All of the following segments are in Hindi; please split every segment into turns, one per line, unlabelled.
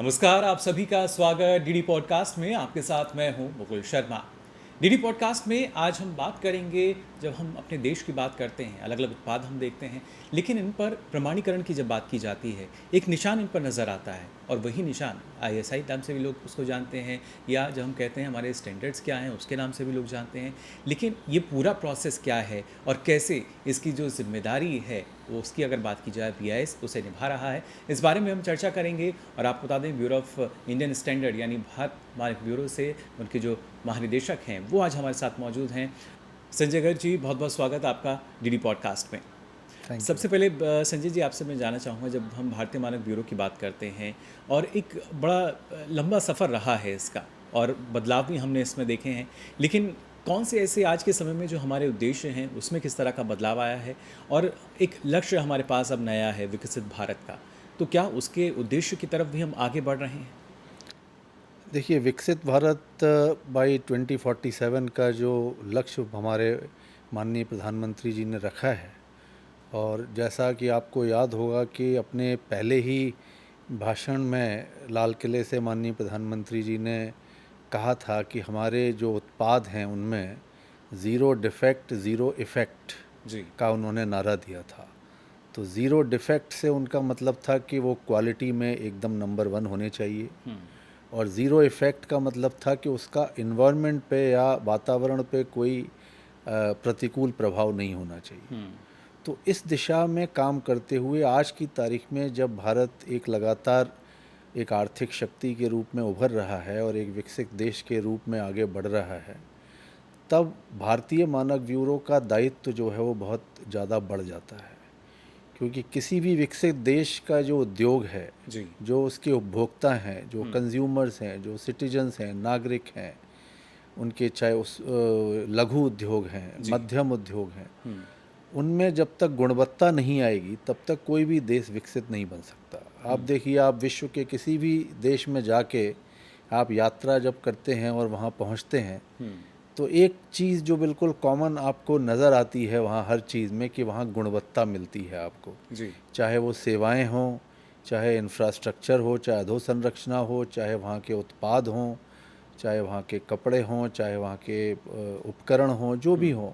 नमस्कार, आप सभी का स्वागत डीडी पॉडकास्ट में। आपके साथ मैं हूं मुकुल शर्मा। डीडी पॉडकास्ट में आज हम बात करेंगे, जब हम अपने देश की बात करते हैं, अलग अलग उत्पाद हम देखते हैं, लेकिन इन पर प्रमाणीकरण की जब बात की जाती है, एक निशान इन पर नज़र आता है और वही निशान आईएसआई नाम से भी लोग उसको जानते हैं, या जब हम कहते हैं हमारे स्टैंडर्ड्स क्या हैं उसके नाम से भी लोग जानते हैं। लेकिन ये पूरा प्रोसेस क्या है और कैसे इसकी जो जिम्मेदारी है वो, उसकी अगर बात की जाए, बीआईएस उसे निभा रहा है, इस बारे में हम चर्चा करेंगे। और आपको बता दें, ब्यूरो ऑफ इंडियन स्टैंडर्ड यानी भारत मानक ब्यूरो से उनके जो महानिदेशक हैं वो आज हमारे साथ मौजूद हैं। संजय गर्ग जी, बहुत बहुत स्वागत आपका डीडी पॉडकास्ट में। सबसे पहले संजय जी, आपसे मैं जानना चाहूँगा, जब हम भारतीय मानक ब्यूरो की बात करते हैं और एक बड़ा लंबा सफ़र रहा है इसका और बदलाव भी हमने इसमें देखे हैं, लेकिन कौन से ऐसे आज के समय में जो हमारे उद्देश्य हैं उसमें किस तरह का बदलाव आया है, और एक लक्ष्य हमारे पास अब नया है विकसित भारत का, तो क्या उसके उद्देश्य की तरफ भी हम आगे बढ़ रहे हैं?
देखिए, विकसित भारत बाई 2047 का जो लक्ष्य हमारे माननीय प्रधानमंत्री जी ने रखा है, और जैसा कि आपको याद होगा कि अपने पहले ही भाषण में लाल किले से माननीय प्रधानमंत्री जी ने कहा था कि हमारे जो उत्पाद हैं उनमें ज़ीरो डिफेक्ट ज़ीरो इफ़ेक्ट
जी।
का उन्होंने नारा दिया था। तो ज़ीरो डिफेक्ट से उनका मतलब था कि वो क्वालिटी में एकदम नंबर 1 होने चाहिए, और ज़ीरो इफ़ेक्ट का मतलब था कि उसका इन्वायरमेंट पे या वातावरण पे कोई प्रतिकूल प्रभाव नहीं होना चाहिए। तो इस दिशा में काम करते हुए आज की तारीख में जब भारत एक लगातार एक आर्थिक शक्ति के रूप में उभर रहा है और एक विकसित देश के रूप में आगे बढ़ रहा है, तब भारतीय मानक ब्यूरो का दायित्व जो है वो बहुत ज़्यादा बढ़ जाता है। क्योंकि किसी भी विकसित देश का जो उद्योग है,
जी।
जो उसके उपभोक्ता हैं, जो कंज्यूमर्स हैं, जो सिटीजन्स हैं, नागरिक हैं, उनके चाहे उस लघु उद्योग हैं,
जी।
मध्यम उद्योग हैं, उनमें जब तक गुणवत्ता नहीं आएगी तब तक कोई भी देश विकसित नहीं बन सकता। आप देखिए, आप विश्व के किसी भी देश में जाके आप यात्रा जब करते हैं और वहाँ पहुँचते हैं, तो एक चीज़ जो बिल्कुल कॉमन आपको नज़र आती है वहाँ हर चीज़ में, कि वहाँ गुणवत्ता मिलती है आपको।
जी।
चाहे वो सेवाएं हों, चाहे इंफ्रास्ट्रक्चर हो, चाहे अधोसंरचना हो, चाहे वहाँ के उत्पाद हों, चाहे वहाँ के कपड़े हों, चाहे वहाँ के उपकरण हों, जो भी हों।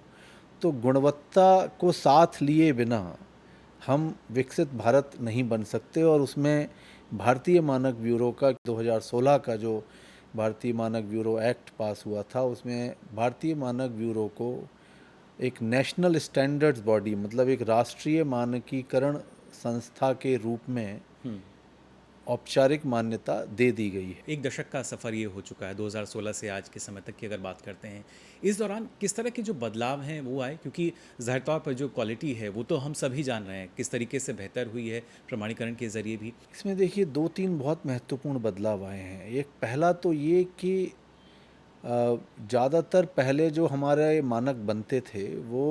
तो गुणवत्ता को साथ लिए बिना हम विकसित भारत नहीं बन सकते। और उसमें भारतीय मानक ब्यूरो का 2016 का जो भारतीय मानक ब्यूरो एक्ट पास हुआ था, उसमें भारतीय मानक ब्यूरो को एक नेशनल स्टैंडर्ड्स बॉडी, मतलब एक राष्ट्रीय मानकीकरण संस्था के रूप में औपचारिक मान्यता दे दी गई है।
एक दशक का सफ़र ये हो चुका है, 2016 से आज के समय तक की अगर बात करते हैं। इस दौरान किस तरह के जो बदलाव हैं वो आए, क्योंकि ज़ाहिर तौर पर जो क्वालिटी है वो तो हम सभी जान रहे हैं किस तरीके से बेहतर हुई है प्रमाणीकरण के ज़रिए भी।
इसमें देखिए 2-3 बहुत महत्वपूर्ण बदलाव आए हैं। एक पहला तो ये कि ज़्यादातर पहले जो हमारे मानक बनते थे वो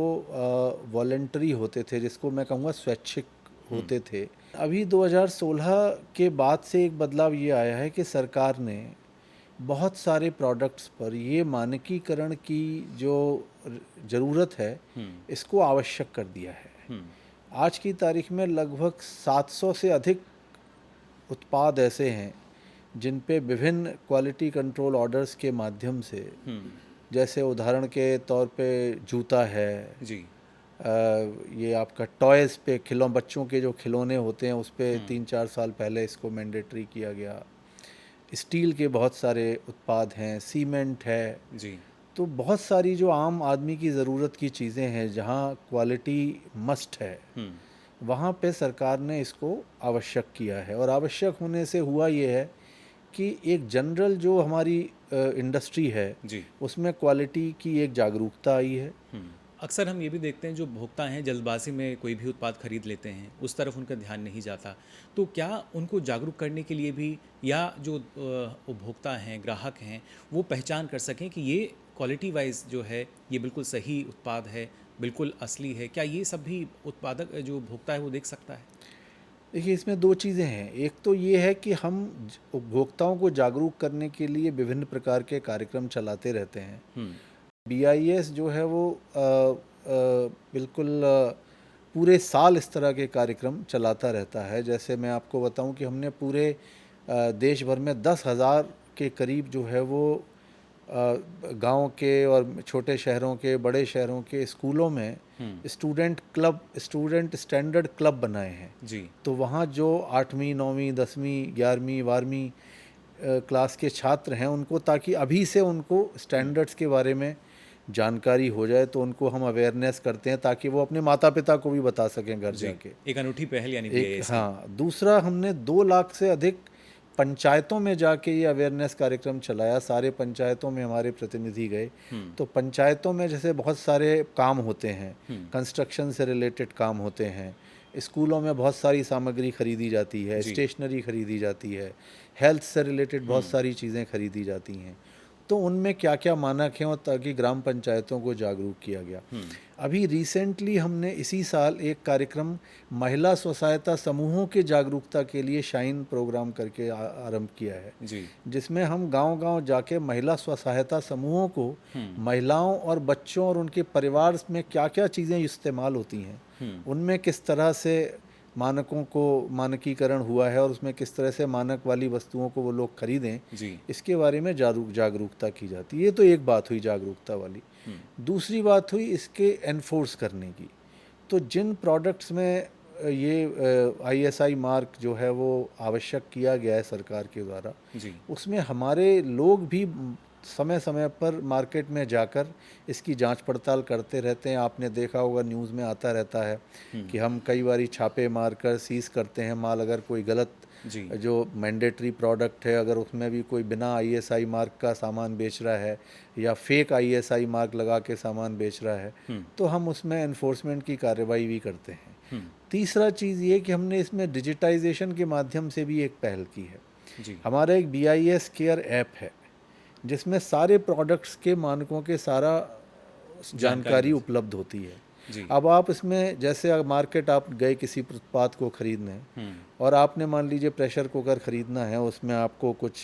वॉलेंटरी होते थे, जिसको मैं कहूँगा स्वैच्छिक होते थे। अभी 2016 के बाद से एक बदलाव ये आया है कि सरकार ने बहुत सारे प्रोडक्ट्स पर ये मानकीकरण की जो ज़रूरत है, इसको आवश्यक कर दिया है। आज की तारीख में लगभग 700 से अधिक उत्पाद ऐसे हैं जिन पे विभिन्न क्वालिटी कंट्रोल ऑर्डर्स के माध्यम से, जैसे उदाहरण के तौर पे जूता है,
जी।
ये आपका टॉयज़ पे, बच्चों के जो खिलौने होते हैं उस पे 3-4 साल पहले इसको मैंडेटरी किया गया। स्टील के बहुत सारे उत्पाद हैं, सीमेंट है।
जी।
तो बहुत सारी जो आम आदमी की ज़रूरत की चीज़ें हैं जहाँ क्वालिटी मस्ट है, वहाँ पे सरकार ने इसको आवश्यक किया है। और आवश्यक होने से हुआ ये है कि एक जनरल जो हमारी इंडस्ट्री है,
जी।
उसमें क्वालिटी की एक जागरूकता आई है।
अक्सर हम ये भी देखते हैं, जो भोक्ता हैं जल्दबाजी में कोई भी उत्पाद खरीद लेते हैं, उस तरफ उनका ध्यान नहीं जाता। तो क्या उनको जागरूक करने के लिए भी, या जो उपभोक्ता हैं, ग्राहक हैं, वो पहचान कर सकें कि ये क्वालिटी वाइज जो है ये बिल्कुल सही उत्पाद है, बिल्कुल असली है, क्या ये सब भी उत्पादक जो भोक्ता है वो देख सकता है?
देखिए, इसमें दो चीज़ें हैं। एक तो ये है कि हम उपभोक्ताओं को जागरूक करने के लिए विभिन्न प्रकार के कार्यक्रम चलाते रहते हैं। बीआईएस जो है वो बिल्कुल पूरे साल इस तरह के कार्यक्रम चलाता रहता है। जैसे मैं आपको बताऊं कि हमने पूरे देश भर में 10,000 के करीब जो है वो गांव के और छोटे शहरों के, बड़े शहरों के स्कूलों में स्टूडेंट स्टैंडर्ड क्लब बनाए हैं
जी।
तो वहाँ जो 8वीं 9वीं 10वीं 11वीं 12वीं क्लास के छात्र हैं उनको, ताकि अभी से उनको स्टैंडर्ड्स के बारे में जानकारी हो जाए, तो उनको हम अवेयरनेस करते हैं ताकि वो अपने माता पिता को भी बता सकें घर जाके।
एक अनूठी पहल यानी
एक हाँ, दूसरा हमने 2 लाख से अधिक पंचायतों में जाके ये अवेयरनेस कार्यक्रम चलाया। सारे पंचायतों में हमारे प्रतिनिधि गए, तो पंचायतों में जैसे बहुत सारे काम होते हैं, कंस्ट्रक्शन से रिलेटेड काम होते हैं, स्कूलों में बहुत सारी सामग्री खरीदी जाती है, स्टेशनरी खरीदी जाती है, हेल्थ से रिलेटेड बहुत सारी चीज़ें खरीदी जाती हैं, तो उनमें क्या क्या मानक हैं और ताकि ग्राम पंचायतों को जागरूक किया गया। अभी रिसेंटली हमने इसी साल एक कार्यक्रम महिला स्वसहायता समूहों के जागरूकता के लिए शाइन प्रोग्राम करके आरंभ किया है
जी।
जिसमें हम गांव-गांव जाके महिला स्वसहायता समूहों को महिलाओं और बच्चों और उनके परिवार में क्या क्या चीज़ें इस्तेमाल होती हैं, उनमें किस तरह से मानकों को मानकीकरण हुआ है और उसमें किस तरह से मानक वाली वस्तुओं को वो लोग खरीदें, इसके बारे में जागरूकता की जाती है। ये तो एक बात हुई जागरूकता वाली। दूसरी बात हुई इसके एनफोर्स करने की। तो जिन प्रोडक्ट्स में ये ISI मार्क जो है वो आवश्यक किया गया है सरकार के द्वारा, उसमें हमारे लोग भी समय समय पर मार्केट में जाकर इसकी जांच पड़ताल करते रहते हैं। आपने देखा होगा न्यूज़ में आता रहता है कि हम कई बारी छापे मारकर सीज करते हैं माल। अगर कोई गलत जो मैंडेटरी प्रोडक्ट है, अगर उसमें भी कोई बिना ISI मार्क का सामान बेच रहा है या फेक ISI मार्क लगा के सामान बेच रहा है, तो हम उसमें एनफोर्समेंट की कार्रवाई भी करते हैं। तीसरा चीज़ ये कि हमने इसमें डिजिटाइजेशन के माध्यम से भी एक पहल की है। हमारा एक BIS केयर ऐप है जिसमें सारे प्रोडक्ट्स के मानकों के सारा जानकारी उपलब्ध होती है। अब आप इसमें जैसे मार्केट आप गए किसी उत्पाद को खरीदने और आपने मान लीजिए प्रेशर कुकर खरीदना है, उसमें आपको कुछ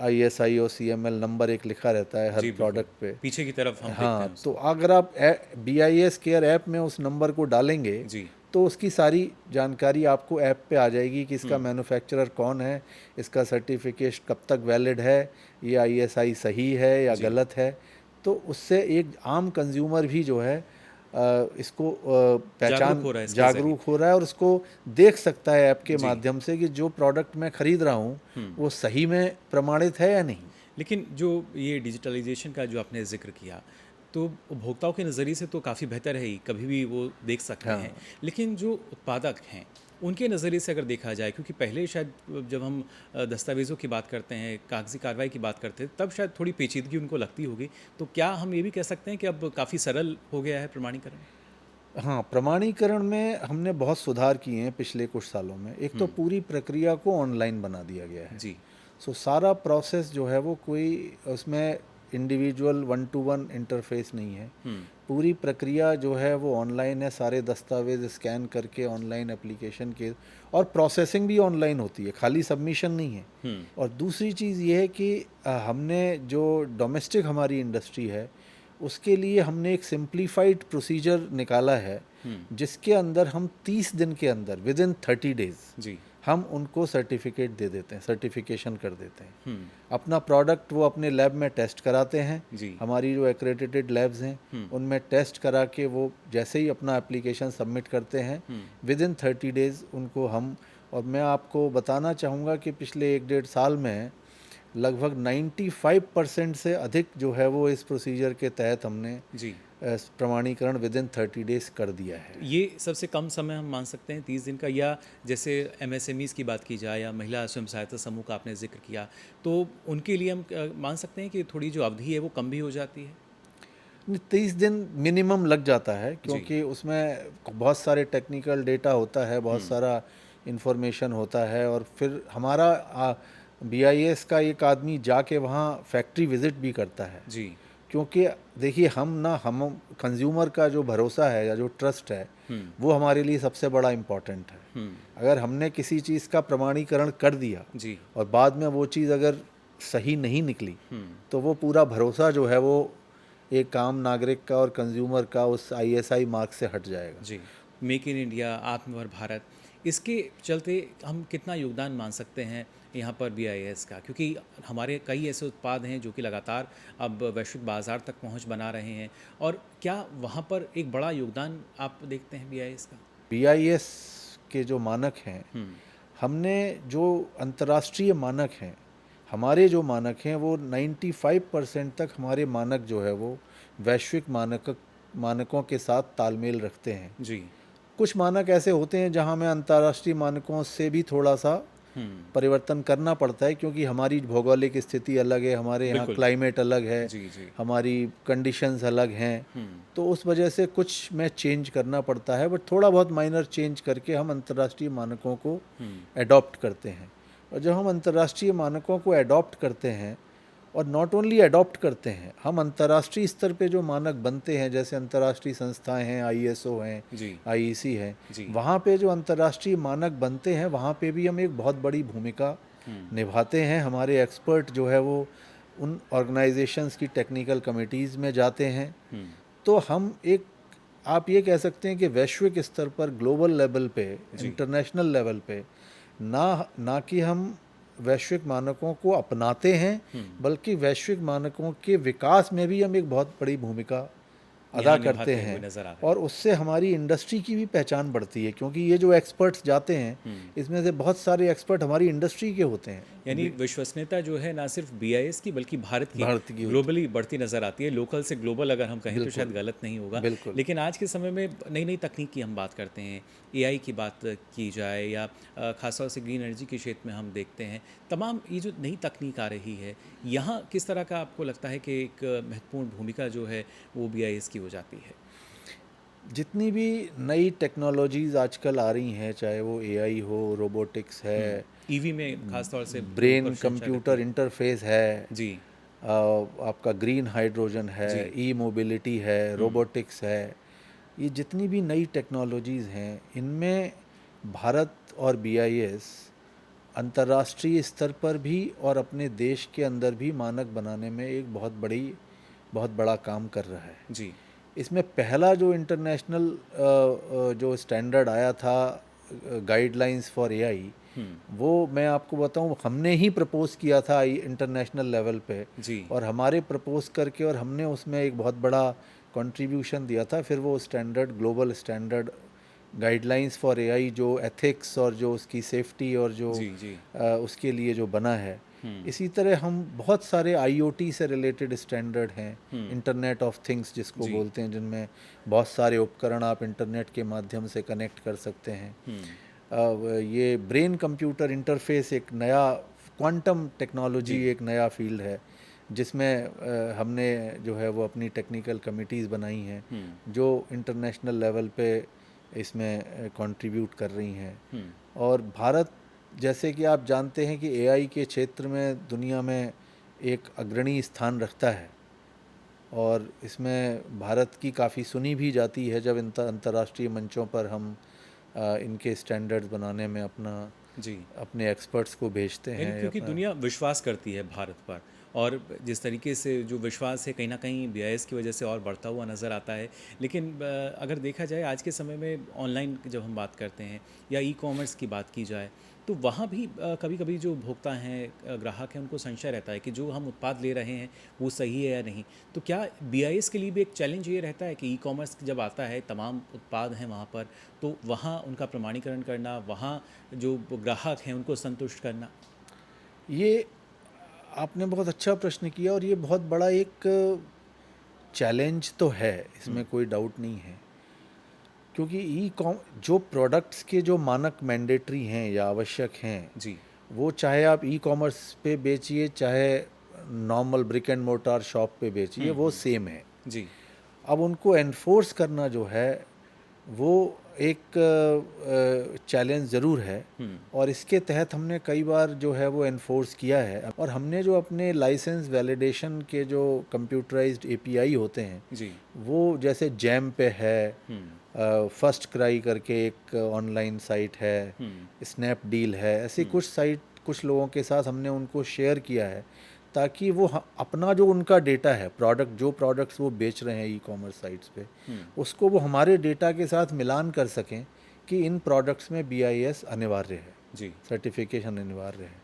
ISI और CML नंबर एक लिखा रहता है हर प्रोडक्ट पे पीछे की तरफ हम देखते हैं। तो अगर आप BIS केयर ऐप में उस नंबर को डालेंगे तो उसकी सारी जानकारी आपको ऐप पे आ जाएगी कि इसका मैन्युफैक्चरर कौन है, इसका सर्टिफिकेशन कब तक वैलिड है, ये ISI सही है या गलत है। तो उससे एक आम कंज्यूमर भी जो है इसको पहचान जागरूक हो रहा है और उसको देख सकता है ऐप के माध्यम से कि जो प्रोडक्ट मैं खरीद रहा हूँ वो सही में प्रमाणित है या नहीं।
लेकिन जो ये डिजिटलाइजेशन का जो आपने जिक्र किया, तो उपभोक्ताओं के नज़रिए से तो काफ़ी बेहतर है ही, कभी भी वो देख सकते हैं। लेकिन जो उत्पादक हैं उनके नज़रिए से अगर देखा जाए, क्योंकि पहले शायद जब हम दस्तावेज़ों की बात करते हैं, कागजी कार्रवाई की बात करते हैं, तब शायद थोड़ी पेचीदगी उनको लगती होगी। तो क्या हम ये भी कह सकते हैं कि अब काफ़ी सरल हो गया है प्रमाणीकरण?
हाँ, प्रमाणीकरण में हमने बहुत सुधार किए हैं पिछले कुछ सालों में। एक तो पूरी प्रक्रिया को ऑनलाइन बना दिया गया है। सो सारा प्रोसेस जो है वो कोई उसमें इंडिविजुअल 1-to-1 इंटरफेस नहीं है। पूरी प्रक्रिया जो है वो ऑनलाइन है। सारे दस्तावेज स्कैन करके ऑनलाइन एप्लीकेशन के, और प्रोसेसिंग भी ऑनलाइन होती है, खाली सबमिशन नहीं है। और दूसरी चीज़ ये है कि हमने जो डोमेस्टिक हमारी इंडस्ट्री है उसके लिए हमने एक सिंप्लीफाइड प्रोसीजर निकाला है जिसके अंदर हम 30 दिन के अंदर विदिन 30 डेज हम उनको सर्टिफिकेट दे देते हैं, सर्टिफिकेशन कर देते हैं। अपना प्रोडक्ट वो अपने लैब में टेस्ट कराते हैं। हमारी जो एक्रेडिटेड लैब्स हैं उनमें टेस्ट करा के वो जैसे ही अपना एप्लीकेशन सबमिट करते हैं विदिन 30 डेज उनको हम, और मैं आपको बताना चाहूँगा कि पिछले 1-1.5 साल में लगभग 95% से अधिक जो है वो इस प्रोसीजर के तहत हमने प्रमाणीकरण विदिन 30 डेज कर दिया है।
ये सबसे कम समय हम मान सकते हैं 30 दिन का, या जैसे MSMEs की बात की जाए या महिला स्वयं सहायता समूह का आपने जिक्र किया, तो उनके लिए हम मान सकते हैं कि थोड़ी जो अवधि है वो कम भी हो जाती है?
30 दिन मिनिमम लग जाता है क्योंकि उसमें बहुत सारे टेक्निकल डेटा होता है, बहुत सारा इंफॉर्मेशन होता है, और फिर हमारा BIS का एक आदमी जाके वहाँ फैक्ट्री विज़िट भी करता है। क्योंकि देखिए हम कंज्यूमर का जो भरोसा है या जो ट्रस्ट है वो हमारे लिए सबसे बड़ा इम्पोर्टेंट है। अगर हमने किसी चीज़ का प्रमाणीकरण कर दिया और बाद में वो चीज़ अगर सही नहीं निकली तो वो पूरा भरोसा जो है वो एक आम नागरिक का और कंज्यूमर का उस ISI मार्क से हट जाएगा।
मेक इन इंडिया, आत्मनिर्भर भारत, इसके चलते हम कितना योगदान मान सकते हैं यहाँ पर BIS का, क्योंकि हमारे कई ऐसे उत्पाद हैं जो कि लगातार अब वैश्विक बाज़ार तक पहुँच बना रहे हैं, और क्या वहाँ पर एक बड़ा योगदान आप देखते हैं BIS का?
BIS के जो मानक हैं,
हम्म।
हमने जो अंतर्राष्ट्रीय मानक हैं, हमारे जो मानक हैं वो 95% तक हमारे मानक जो है वो वैश्विक मानकों के साथ तालमेल रखते हैं।
जी।
कुछ मानक ऐसे होते हैं जहां हमें अंतर्राष्ट्रीय मानकों से भी थोड़ा सा
हम्म।
परिवर्तन करना पड़ता है, क्योंकि हमारी भौगोलिक स्थिति अलग है, हमारे यहाँ
बिल्कुल।
क्लाइमेट अलग है,
जी जी।
हमारी कंडीशंस अलग हैं।
हम्म।
तो उस वजह से कुछ में चेंज करना पड़ता है, बट थोड़ा बहुत माइनर चेंज करके हम अंतर्राष्ट्रीय मानकों को
हम्म।
एडॉप्ट करते हैं। और जब हम अंतर्राष्ट्रीय मानकों को एडॉप्ट करते हैं, और नॉट ओनली एडॉप्ट करते हैं, हम अंतर्राष्ट्रीय स्तर पे जो मानक बनते हैं, जैसे अंतर्राष्ट्रीय संस्थाएं हैं, ISO हैं,
जी
IEC हैं,
जी।
वहाँ पे जो अंतर्राष्ट्रीय मानक बनते हैं वहाँ पे भी हम एक बहुत बड़ी भूमिका निभाते हैं। हमारे एक्सपर्ट जो है वो उन ऑर्गेनाइजेशंस की टेक्निकल कमिटीज़ में जाते हैं। तो हम एक, आप ये कह सकते हैं कि वैश्विक स्तर पर, ग्लोबल लेवल पे, इंटरनेशनल लेवल पे, ना कि हम वैश्विक मानकों को अपनाते हैं, बल्कि वैश्विक मानकों के विकास में भी हम एक बहुत बड़ी भूमिका अदा करते हैं।
नजर आ रहे
और उससे हमारी इंडस्ट्री की भी पहचान बढ़ती है, क्योंकि ये जो एक्सपर्ट्स जाते हैं इसमें से बहुत सारे एक्सपर्ट हमारी इंडस्ट्री के होते हैं।
यानी विश्वसनीयता जो है ना सिर्फ BIS की बल्कि भारत की
भारत की
ग्लोबली बढ़ती नज़र आती है। लोकल से ग्लोबल अगर हम कहें तो
बिल्कुल।
शायद गलत नहीं होगा।
बिल्कुल।
लेकिन आज के समय में नई नई तकनीक की हम बात करते हैं, AI की बात की जाए, या खासतौर से ग्रीन एनर्जी के क्षेत्र में हम देखते हैं, तमाम ये जो नई तकनीक आ रही है, यहाँ किस तरह का आपको लगता है कि एक महत्वपूर्ण भूमिका जो है वो BIS की हो जाती है?
जितनी भी नई टेक्नोलॉजीज़ आजकल आ रही हैं, चाहे वो AI हो, रोबोटिक्स है,
EV में खासतौर से
ब्रेन कंप्यूटर इंटरफेस है,
जी
आपका ग्रीन हाइड्रोजन है,
जी।
E-मोबिलिटी है, रोबोटिक्स है, ये जितनी भी नई टेक्नोलॉजीज़ हैं, इनमें भारत और BIS अंतर्राष्ट्रीय स्तर पर भी और अपने देश के अंदर भी मानक बनाने में एक बहुत बड़ा काम कर रहा है।
जी
इसमें पहला जो इंटरनेशनल जो स्टैंडर्ड आया था, गाइडलाइंस फॉर AI, वो मैं आपको बताऊं, हमने ही प्रपोज किया था इंटरनेशनल लेवल पे।
जी।
और हमारे प्रपोज करके और हमने उसमें एक बहुत बड़ा कंट्रीब्यूशन दिया था। फिर वो standard, global standard guidelines for AI, जो एथिक्स और जो उसकी सेफ्टी और जो
जी जी।
उसके लिए जो बना है। इसी तरह हम बहुत सारे IoT से रिलेटेड स्टैंडर्ड हैं, इंटरनेट ऑफ थिंग्स जिसको बोलते हैं, जिनमें बहुत सारे उपकरण आप इंटरनेट के माध्यम से कनेक्ट कर सकते हैं। ये ब्रेन कंप्यूटर इंटरफेस एक नया, क्वांटम टेक्नोलॉजी एक नया फील्ड है, जिसमें हमने जो है वो अपनी टेक्निकल कमिटीज़ बनाई हैं जो इंटरनेशनल लेवल पे इसमें कंट्रीब्यूट कर रही हैं। और भारत, जैसे कि आप जानते हैं कि AI के क्षेत्र में दुनिया में एक अग्रणी स्थान रखता है, और इसमें भारत की काफ़ी सुनी भी जाती है जब अंतर्राष्ट्रीय मंचों पर हम इनके स्टैंडर्ड्स बनाने में अपने एक्सपर्ट्स को भेजते हैं।
क्योंकि दुनिया विश्वास करती है भारत पर, और जिस तरीके से जो विश्वास है कहीं ना कहीं BIS की वजह से और बढ़ता हुआ नज़र आता है। लेकिन अगर देखा जाए आज के समय में ऑनलाइन जब हम बात करते हैं या E-कॉमर्स की बात की जाए, तो वहाँ भी कभी कभी जो उपभोक्ता हैं, ग्राहक हैं, उनको संशय रहता है कि जो हम उत्पाद ले रहे हैं वो सही है या नहीं। तो क्या BIS के लिए भी एक चैलेंज ये रहता है कि E-कॉमर्स जब आता है, तमाम उत्पाद हैं वहाँ पर, तो वहाँ उनका प्रमाणीकरण करना, वहाँ जो ग्राहक हैं उनको संतुष्ट करना?
ये आपने बहुत अच्छा प्रश्न किया, और ये बहुत बड़ा एक चैलेंज तो है, इसमें कोई डाउट नहीं है। क्योंकि जो प्रोडक्ट्स के जो मानक मैंडेटरी हैं या आवश्यक हैं
जी
वो, चाहे आप E-कॉमर्स पे बेचिए, चाहे normal brick and mortar shop पे बेचिए, वो सेम है
जी।
अब उनको एनफोर्स करना जो है वो एक चैलेंज ज़रूर है, और इसके तहत हमने कई बार जो है वो एनफोर्स किया है। और हमने जो अपने लाइसेंस वैलिडेशन के जो कंप्यूटराइज्ड API होते हैं
जी
वो, जैसे जैम पे है, फर्स्ट क्राई करके एक ऑनलाइन साइट है, स्नैपडील है, ऐसी कुछ साइट कुछ लोगों के साथ हमने उनको शेयर किया है, ताकि वो अपना जो उनका डेटा है, जो प्रोडक्ट्स वो बेच रहे हैं E-कॉमर्स साइट्स पे, उसको वो हमारे डेटा के साथ मिलान कर सकें कि इन प्रोडक्ट्स में BIS अनिवार्य है,
जी।
सर्टिफिकेशन अनिवार्य है।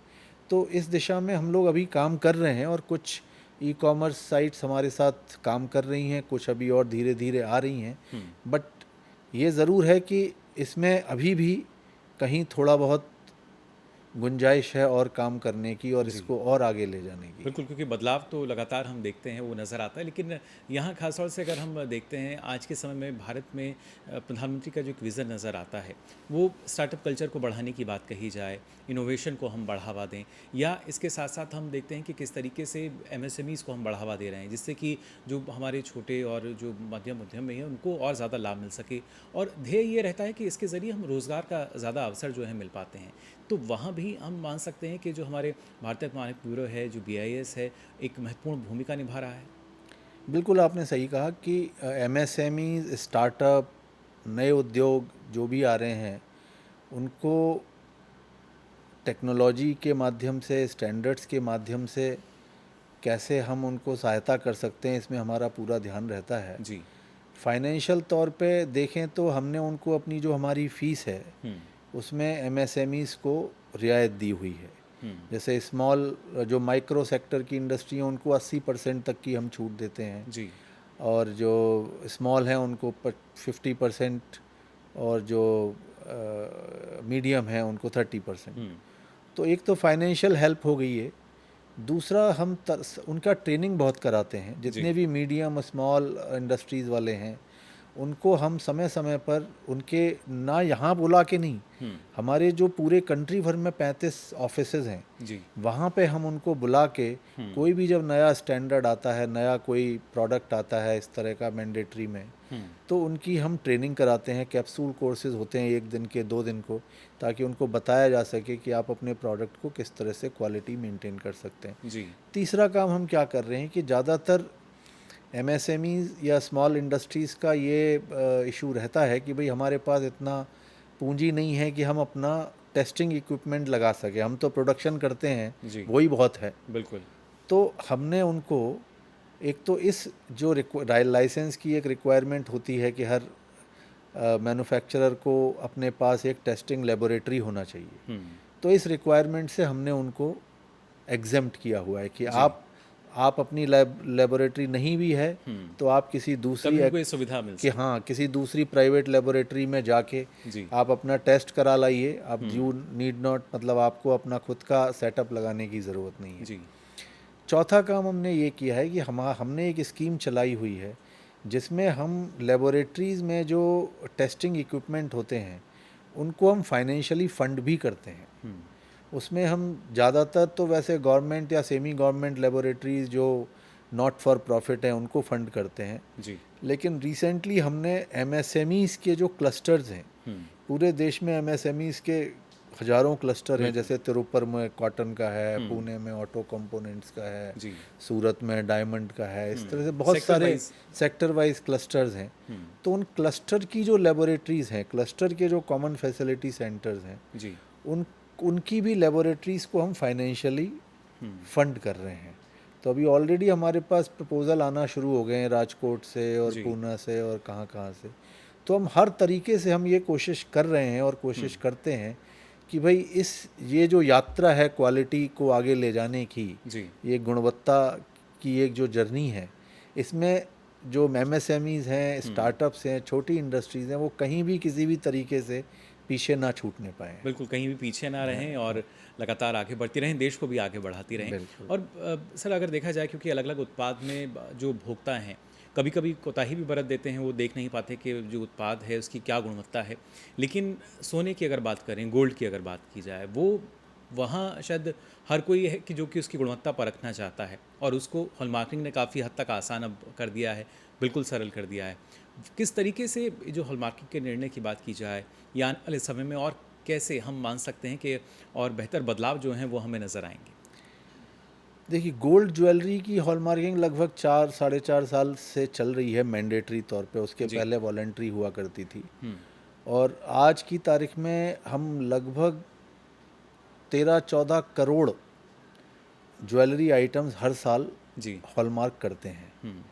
तो इस दिशा में हम लोग अभी काम कर रहे हैं और कुछ ई-कॉमर्स साइट्स हमारे साथ काम कर रही हैं, कुछ अभी और धीरे धीरे आ रही हैं। बट ये ज़रूर है कि इसमें अभी भी कहीं थोड़ा बहुत गुंजाइश है और काम करने की और
जी।
इसको और आगे ले जाने की।
बिल्कुल, क्योंकि बदलाव तो लगातार हम देखते हैं, वो नज़र आता है। लेकिन यहाँ खास तौर से अगर हम देखते हैं आज के समय में भारत में प्रधानमंत्री का जो एक विज़न नज़र आता है, वो स्टार्टअप कल्चर को बढ़ाने की बात कही जाए, इनोवेशन को हम बढ़ावा दें, या इसके साथ साथ हम देखते हैं कि किस तरीके से MSMEs को हम बढ़ावा दे रहे हैं, जिससे कि जो हमारे छोटे और जो मध्यम उद्यम में हैं उनको और ज़्यादा लाभ मिल सके। और ध्येय ये रहता है कि इसके ज़रिए हम रोज़गार का ज़्यादा अवसर जो है मिल पाते हैं। तो वहाँ भी हम मान सकते हैं कि जो हमारे भारतीय मानक ब्यूरो है, जो BIS है, एक महत्वपूर्ण भूमिका निभा रहा है।
बिल्कुल आपने सही कहा कि MSME, स्टार्टअप, नए उद्योग जो भी आ रहे हैं उनको टेक्नोलॉजी के माध्यम से, स्टैंडर्ड्स के माध्यम से कैसे हम उनको सहायता कर सकते हैं, इसमें हमारा पूरा ध्यान रहता है।
जी।
फाइनेंशियल तौर पे देखें तो हमने उनको अपनी जो हमारी फ़ीस है उसमें MSMEs को रियायत दी हुई है। जैसे स्मॉल जो माइक्रो सेक्टर की इंडस्ट्री है उनको 80% तक की हम छूट देते हैं,
जी।
और जो स्मॉल हैं उनको 50%, और जो मीडियम है उनको 30%। तो एक तो फाइनेंशियल हेल्प हो गई है, दूसरा हम उनका ट्रेनिंग बहुत कराते हैं। जितने भी मीडियम स्मॉल इंडस्ट्रीज़ वाले हैं उनको हम समय समय पर उनके ना यहाँ बुला के नहीं, हमारे जो पूरे कंट्री भर में 35 ऑफिसेज हैं
जी।
वहाँ पे हम उनको बुला के कोई भी जब नया स्टैंडर्ड आता है, नया कोई प्रोडक्ट आता है इस तरह का मैंडेटरी में, तो उनकी हम ट्रेनिंग कराते हैं। कैप्सूल कोर्सेज होते हैं 1 दिन के, 2 दिन को, ताकि उनको बताया जा सके कि आप अपने प्रोडक्ट को किस तरह से क्वालिटी मेंटेन कर सकते हैं।
जी।
तीसरा काम हम क्या कर रहे हैं कि ज़्यादातर MSMEs या स्मॉल इंडस्ट्रीज़ का ये इशू रहता है कि भाई हमारे पास इतना पूंजी नहीं है कि हम अपना टेस्टिंग इक्विपमेंट लगा सके, हम तो प्रोडक्शन करते हैं, वही बहुत है।
बिल्कुल।
तो हमने उनको एक तो इस जो लाइसेंस की एक रिक्वायरमेंट होती है कि हर मैन्युफैक्चरर को अपने पास एक टेस्टिंग लेबोरेटरी होना चाहिए, तो इस रिक्वायरमेंट से हमने उनको एग्जेम्प्ट किया हुआ है कि आप अपनी लेबोरेटरी नहीं भी है तो आप किसी दूसरी
कोई सुविधा मिल
कि हाँ किसी दूसरी प्राइवेट लेबोरेटरी में जाके आप अपना टेस्ट करा लाइए। आप यू नीड नॉट, मतलब आपको अपना खुद का सेटअप लगाने की ज़रूरत नहीं है।
जी।
चौथा काम हमने ये किया है कि हमने एक स्कीम चलाई हुई है जिसमें हम लेबोरेटरीज़ में जो टेस्टिंग इक्विपमेंट होते हैं उनको हम फाइनेंशियली फंड भी करते हैं। उसमें हम ज़्यादातर तो वैसे गवर्नमेंट या सेमी गवर्नमेंट लेबोरेटरीज़ जो नॉट फॉर प्रॉफिट हैं उनको फंड करते हैं
जी।
लेकिन रिसेंटली हमने MSMEs के जो क्लस्टर्स हैं, पूरे देश में MSMEs के हज़ारों क्लस्टर हैं। जैसे तिरुपर में कॉटन का है, पुणे में ऑटो कंपोनेंट्स का है, सूरत में डायमंड का है, इस तरह से बहुत सारे सेक्टर वाइज क्लस्टर्स हैं। तो उन क्लस्टर की जो लेबोरेटरीज़ हैं, क्लस्टर के जो कॉमन फैसिलिटी सेंटर्स हैं, उनकी भी लेबोरेटरीज़ को हम फाइनेंशियली फंड कर रहे हैं। तो अभी ऑलरेडी हमारे पास प्रपोज़ल आना शुरू हो गए हैं राजकोट से और पूना से और कहाँ से। तो हम हर तरीके से हम ये कोशिश कर रहे हैं और कोशिश करते हैं कि भाई ये जो यात्रा है क्वालिटी को आगे ले जाने की, ये गुणवत्ता की एक जो जर्नी है, इसमें जो MSMEs हैं, स्टार्टअप्स हैं, छोटी इंडस्ट्रीज़ हैं, वो कहीं भी किसी भी तरीके से पीछे ना छूटने पाए।
बिल्कुल, कहीं भी पीछे ना रहें और लगातार आगे बढ़ती रहें, देश को भी आगे बढ़ाती रहें। और सर अगर देखा जाए, क्योंकि अलग अलग उत्पाद में जो भोक्ता हैं कभी कभी कोताही भी बरत देते हैं, वो देख नहीं पाते कि जो उत्पाद है उसकी क्या गुणवत्ता है। लेकिन सोने की अगर बात करें, गोल्ड की अगर बात की जाए, वो वहाँ शायद हर कोई है कि जो कि उसकी गुणवत्ता परखना चाहता है, और उसको हॉलमार्किंग ने काफ़ी हद तक आसान अब कर दिया है, बिल्कुल सरल कर दिया है। किस तरीके से जो हॉलमार्किंग के निर्णय की बात की जाए, या आने वाले समय में और कैसे हम मान सकते हैं कि और बेहतर बदलाव जो हैं वो हमें नज़र आएंगे?
देखिए, गोल्ड ज्वेलरी की हॉलमार्किंग लगभग 4-4.5 साल से चल रही है मैंडेटरी तौर पे। उसके पहले वॉलंटरी हुआ करती थी, और आज की तारीख में हम लगभग 13-14 करोड़ ज्वेलरी आइटम्स हर साल हॉलमार्क करते हैं।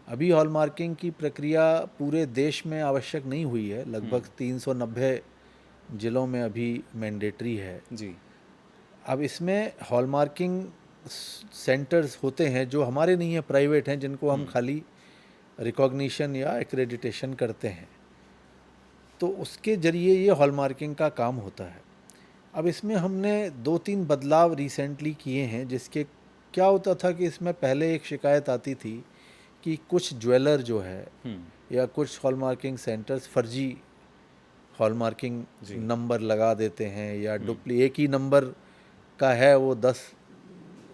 अभी हॉलमार्किंग की प्रक्रिया पूरे देश में आवश्यक नहीं हुई है। लगभग 390 जिलों में अभी मैंडेटरी है।
जी।
अब इसमें हॉलमार्किंग सेंटर्स होते हैं जो हमारे नहीं हैं, प्राइवेट हैं, जिनको हम खाली रिकॉग्निशन या एक्रेडिटेशन करते हैं, तो उसके ज़रिए ये हॉलमार्किंग का काम होता है। अब इसमें हमने 2-3 बदलाव रिसेंटली किए हैं, जिसके क्या होता था कि इसमें पहले एक शिकायत आती थी कि कुछ ज्वेलर जो है या कुछ हॉलमार्किंग सेंटर्स फर्जी हॉलमार्किंग
जी।
नंबर लगा देते हैं, या एक ही नंबर का है वो 10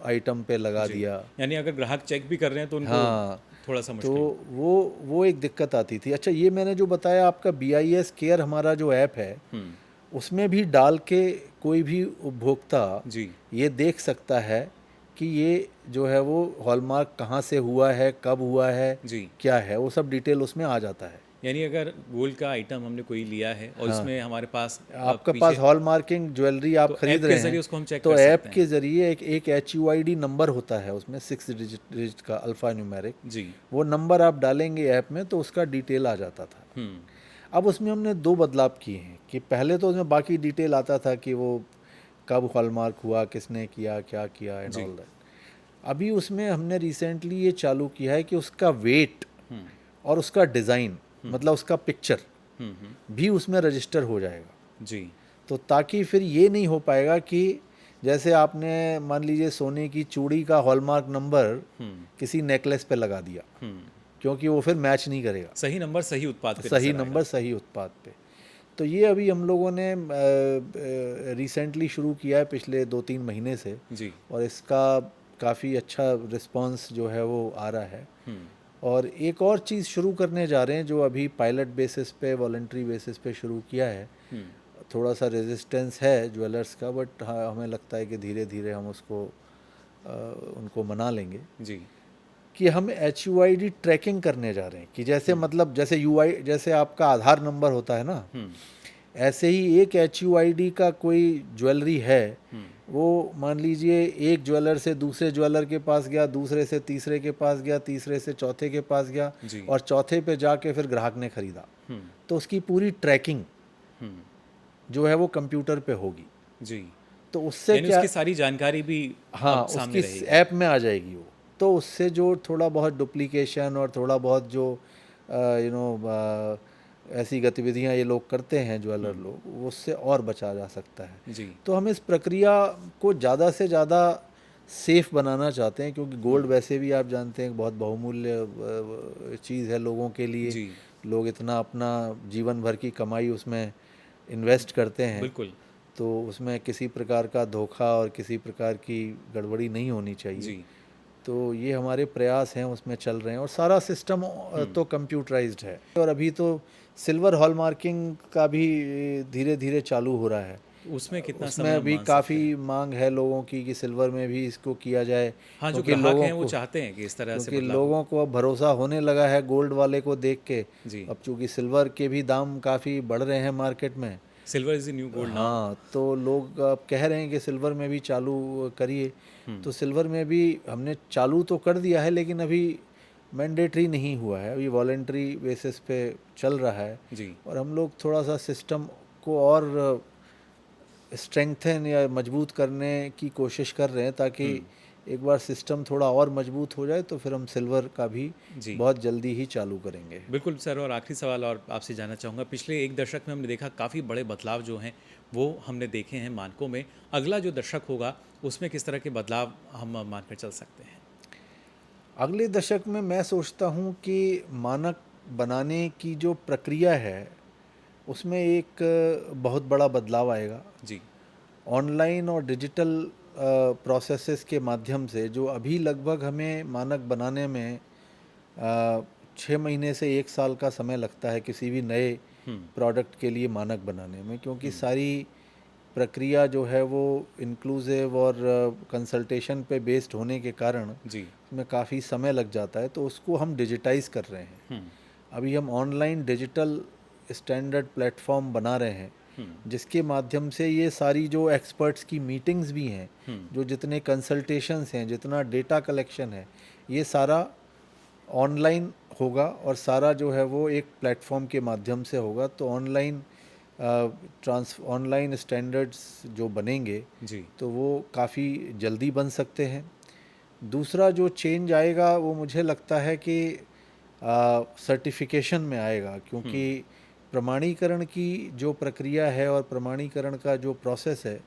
आइटम पे लगा
जी,
दिया।
यानी अगर ग्राहक चेक भी कर रहे हैं तो उनको
हाँ,
थोड़ा सा
तो
मुश्किल।
वो एक दिक्कत आती थी। अच्छा, ये मैंने जो बताया आपका BIS केयर हमारा जो ऐप है, उसमें भी डाल के कोई भी उपभोक्ता
जी।
ये देख सकता है कि ये जो है वो हॉलमार्क कहाँ से हुआ है, कब हुआ है,
जी,
क्या है, वो सब डिटेल उसमें आ जाता है।
यानी अगर गोल्ड का आइटम हमने कोई लिया है और
हाँ,
इसमें हमारे पास
आपके पास
पीछे,
हॉलमार्किंग ज्वेलरी आप
तो
खरीद
ऐप के
रहे
ज़रिए
हैं,
उसको हम चेक
तो
कर
ऐप
सकते हैं।
के ज़रिए एक HUID नंबर होता है, उसमें 6 डिजिट का अल्फ़ा न्यूमेरिक,
जी।
वो नंबर आप डालेंगे ऐप में तो उसका डिटेल आ जाता था। अब उसमें हमने 2 बदलाव किए हैं कि पहले तो उसमें बाकी डिटेल आता था कि वो कब हॉलमार्क हुआ, किसने किया, क्या किया, एंड
जी।
All that. अभी उसमें हमने रिसेंटली ये चालू किया है कि उसका वेट और उसका डिज़ाइन, मतलब उसका पिक्चर भी उसमें रजिस्टर हो जाएगा।
जी।
तो ताकि फिर ये नहीं हो पाएगा कि जैसे आपने मान लीजिए सोने की चूड़ी का हॉलमार्क नंबर किसी नेकलेस पे लगा दिया, क्योंकि वो फिर मैच नहीं करेगा।
सही नंबर सही उत्पाद पे
सही
नजर आएगा।
नंबर सही उत्पाद पे। तो ये अभी हम लोगों ने रिसेंटली शुरू किया है, पिछले 2-3 महीने से,
जी।
और इसका काफ़ी अच्छा रिस्पांस जो है वो आ रहा है। और एक और चीज़ शुरू करने जा रहे हैं जो अभी पायलट बेसिस पे, वॉलंटरी बेसिस पे शुरू किया है। थोड़ा सा रेजिस्टेंस है ज्वेलर्स का, बट हाँ, हमें लगता है कि धीरे धीरे हम उसको उनको मना लेंगे।
जी।
कि हम HUID ट्रैकिंग करने जा रहे हैं कि जैसे मतलब जैसे जैसे आपका आधार नंबर होता है ना, ऐसे ही एक HUID का कोई ज्वेलरी है, वो मान लीजिए एक ज्वेलर से दूसरे ज्वेलर के पास गया, दूसरे से तीसरे के पास गया, तीसरे से चौथे के पास गया,
जी।
और चौथे पे जाके फिर ग्राहक ने खरीदा, तो उसकी पूरी ट्रैकिंग जो है वो कंप्यूटर पे होगी।
जी,
तो उससे
यानी
क्या,
उसकी सारी जानकारी भी
हाँ,
अब सामने
उसकी
रहेगी।
ऐप में आ जाएगी वो। तो उससे जो थोड़ा बहुत डुप्लीकेशन और थोड़ा बहुत जो ऐसी गतिविधियां ये लोग करते हैं ज्वेलर लोग, वो उससे और बचा जा सकता है।
जी।
तो हम इस प्रक्रिया को ज़्यादा से ज़्यादा सेफ बनाना चाहते हैं, क्योंकि गोल्ड वैसे भी आप जानते हैं बहुत बहुमूल्य चीज़ है लोगों के लिए।
जी।
लोग इतना अपना जीवन भर की कमाई उसमें इन्वेस्ट करते हैं,
बिल्कुल।
तो उसमें किसी प्रकार का धोखा और किसी प्रकार की गड़बड़ी नहीं होनी चाहिए।
जी।
तो ये हमारे प्रयास हैं, उसमें चल रहे हैं, और सारा सिस्टम तो कंप्यूटराइज्ड है। और अभी तो सिल्वर हॉलमार्किंग का भी धीरे धीरे चालू हो रहा है।
उसमें कितना समय
उसमें
हम
भी
मान सकते हैं?
काफ़ी मांग है लोगों की कि सिल्वर में भी इसको किया जाए,
हाँ, जो
क्योंकि
ग्राहक
लोगों
हैं वो
को
चाहते हैं कि इस तरह से
क्योंकि
बदलाव हो।
लोगों को अब भरोसा होने लगा है गोल्ड वाले को देख के।
जी।
अब चूँकि सिल्वर के भी दाम काफ़ी बढ़ रहे हैं मार्केट में।
Silver is the new gold now.
हाँ, तो लोग अब कह रहे हैं कि सिल्वर में भी चालू करिए। तो सिल्वर में भी हमने चालू तो कर दिया है, लेकिन अभी मैंडेटरी नहीं हुआ है, अभी वॉलेंट्री बेसिस पे चल रहा है।
जी।
और हम लोग थोड़ा सा सिस्टम को और स्ट्रेंथन या मजबूत करने की कोशिश कर रहे हैं, ताकि एक बार सिस्टम थोड़ा और मजबूत हो जाए तो फिर हम सिल्वर का भी
जी।
बहुत जल्दी ही चालू करेंगे।
बिल्कुल सर, और आखिरी सवाल और आपसे जानना चाहूँगा, पिछले एक दशक में हमने देखा काफ़ी बड़े बदलाव जो हैं वो हमने देखे हैं मानकों में। अगला जो दशक होगा उसमें किस तरह के बदलाव हम मानकर चल सकते हैं?
अगले दशक में मैं सोचता हूँ कि मानक बनाने की जो प्रक्रिया है उसमें एक बहुत बड़ा बदलाव आएगा।
जी।
ऑनलाइन और डिजिटल प्रोसेसेस के माध्यम से, जो अभी लगभग हमें मानक बनाने में 6 महीने से 1 साल का समय लगता है किसी भी नए प्रोडक्ट के लिए मानक बनाने में, क्योंकि सारी प्रक्रिया जो है वो इंक्लूसिव और कंसल्टेशन पे बेस्ड होने के कारण
जी।
उसमें काफ़ी समय लग जाता है। तो उसको हम डिजिटाइज कर रहे हैं। अभी हम ऑनलाइन डिजिटल स्टैंडर्ड प्लेटफॉर्म बना रहे हैं, जिसके माध्यम से ये सारी जो एक्सपर्ट्स की मीटिंग्स भी हैं, जो जितने कंसल्टेशंस हैं, जितना डेटा कलेक्शन है, ये सारा ऑनलाइन होगा, और सारा जो है वो एक प्लेटफॉर्म के माध्यम से होगा। तो ऑनलाइन ऑनलाइन स्टैंडर्ड्स जो बनेंगे
जी।
तो वो काफ़ी जल्दी बन सकते हैं। दूसरा जो चेंज आएगा वो मुझे लगता है कि सर्टिफिकेशन में आएगा, क्योंकि प्रमाणीकरण की जो प्रक्रिया है और प्रमाणीकरण का जो प्रोसेस है,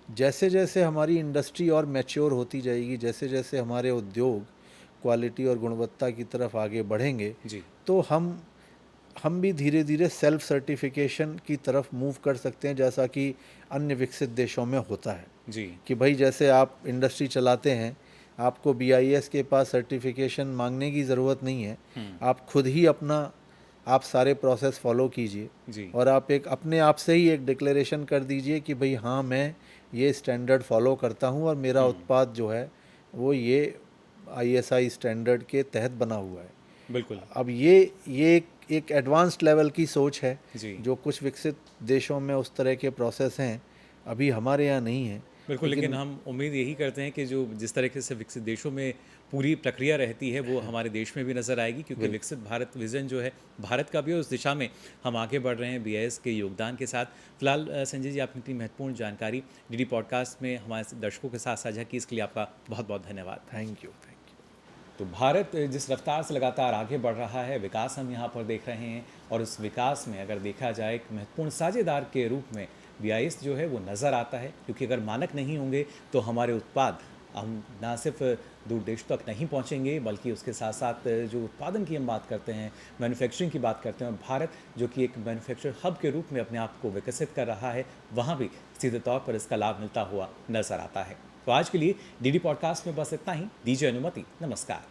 जैसे जैसे हमारी इंडस्ट्री और मैच्योर होती जाएगी, जैसे जैसे हमारे उद्योग क्वालिटी और गुणवत्ता की तरफ आगे बढ़ेंगे,
जी।
तो हम भी धीरे धीरे सेल्फ सर्टिफिकेशन की तरफ मूव कर सकते हैं, जैसा कि अन्य विकसित देशों में होता है।
जी।
कि भाई जैसे आप इंडस्ट्री चलाते हैं, आपको बीआईएस के पास सर्टिफिकेशन मांगने की ज़रूरत नहीं है। आप खुद ही आप सारे प्रोसेस फॉलो कीजिए
जी।
और आप एक अपने आप से ही एक डिक्लेरेशन कर दीजिए कि भाई हाँ, मैं ये स्टैंडर्ड फॉलो करता हूँ और मेरा उत्पाद जो है वो ये आईएसआई स्टैंडर्ड के तहत बना हुआ है।
बिल्कुल।
अब ये एक एडवांस्ड लेवल की सोच है,
जी।
जो कुछ विकसित देशों में उस तरह के प्रोसेस हैं, अभी हमारे यहाँ नहीं है।
बिल्कुल, लेकिन हम उम्मीद यही करते हैं कि जो जिस तरीके से विकसित देशों में पूरी प्रक्रिया रहती है वो हमारे देश में भी नज़र आएगी, क्योंकि विकसित भारत विज़न जो है भारत का भी है, उस दिशा में हम आगे बढ़ रहे हैं बीआईएस के योगदान के साथ। फिलहाल संजय जी, आपने इतनी महत्वपूर्ण जानकारी डीडी पॉडकास्ट में हमारे दर्शकों के साथ साझा की, इसके लिए आपका बहुत बहुत धन्यवाद।
Thank you.
तो भारत जिस रफ्तार से लगातार आगे बढ़ रहा है, विकास हम यहाँ पर देख रहे हैं, और उस विकास में अगर देखा जाए एक महत्वपूर्ण साझेदार के रूप में बीआईएस जो है वो नज़र आता है, क्योंकि अगर मानक नहीं होंगे तो हमारे उत्पाद हम ना सिर्फ दूर देश तक नहीं पहुंचेंगे, बल्कि उसके साथ साथ जो उत्पादन की हम बात करते हैं, मैन्युफैक्चरिंग की बात करते हैं, भारत जो कि एक मैन्युफैक्चर हब के रूप में अपने आप को विकसित कर रहा है, वहाँ भी सीधे तौर पर इसका लाभ मिलता हुआ नज़र आता है। तो आज के लिए डीडी पॉडकास्ट में बस इतना ही। दीजिए अनुमति। नमस्कार।